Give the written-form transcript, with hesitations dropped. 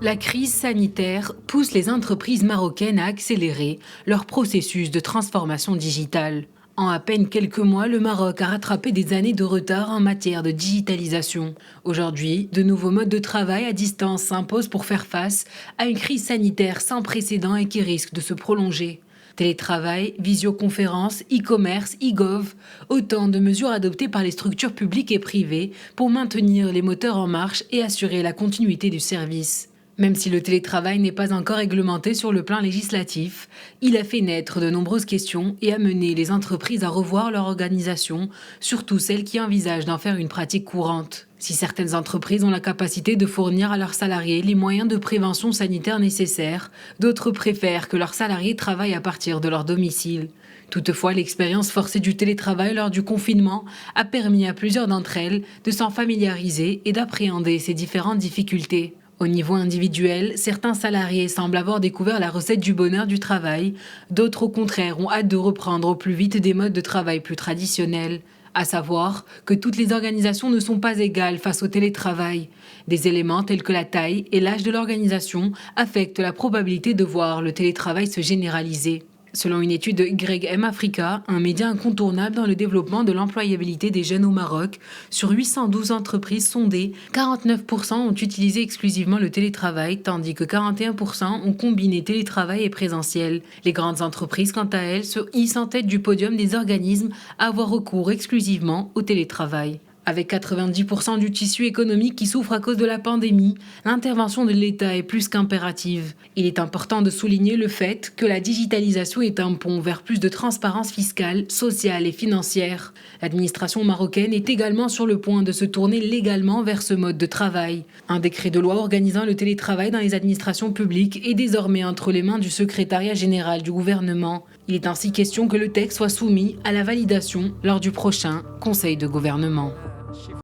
La crise sanitaire pousse les entreprises marocaines à accélérer leur processus de transformation digitale. En à peine quelques mois, le Maroc a rattrapé des années de retard en matière de digitalisation. Aujourd'hui, de nouveaux modes de travail à distance s'imposent pour faire face à une crise sanitaire sans précédent et qui risque de se prolonger. Télétravail, visioconférence, e-commerce, e-gov, autant de mesures adoptées par les structures publiques et privées pour maintenir les moteurs en marche et assurer la continuité du service. Même si le télétravail n'est pas encore réglementé sur le plan législatif, il a fait naître de nombreuses questions et amené les entreprises à revoir leur organisation, surtout celles qui envisagent d'en faire une pratique courante. Si certaines entreprises ont la capacité de fournir à leurs salariés les moyens de prévention sanitaire nécessaires, d'autres préfèrent que leurs salariés travaillent à partir de leur domicile. Toutefois, l'expérience forcée du télétravail lors du confinement a permis à plusieurs d'entre elles de s'en familiariser et d'appréhender ces différentes difficultés. Au niveau individuel, certains salariés semblent avoir découvert la recette du bonheur du travail, d'autres au contraire ont hâte de reprendre au plus vite des modes de travail plus traditionnels. À savoir que toutes les organisations ne sont pas égales face au télétravail. Des éléments tels que la taille et l'âge de l'organisation affectent la probabilité de voir le télétravail se généraliser. Selon une étude de YM Africa, un média incontournable dans le développement de l'employabilité des jeunes au Maroc, sur 812 entreprises sondées, 49% ont utilisé exclusivement le télétravail, tandis que 41% ont combiné télétravail et présentiel. Les grandes entreprises, quant à elles, se hissent en tête du podium des organismes à avoir recours exclusivement au télétravail. Avec 90% du tissu économique qui souffre à cause de la pandémie, l'intervention de l'État est plus qu'impérative. Il est important de souligner le fait que la digitalisation est un pont vers plus de transparence fiscale, sociale et financière. L'administration marocaine est également sur le point de se tourner légalement vers ce mode de travail. Un décret de loi organisant le télétravail dans les administrations publiques est désormais entre les mains du secrétariat général du gouvernement. Il est ainsi question que le texte soit soumis à la validation lors du prochain Conseil de gouvernement.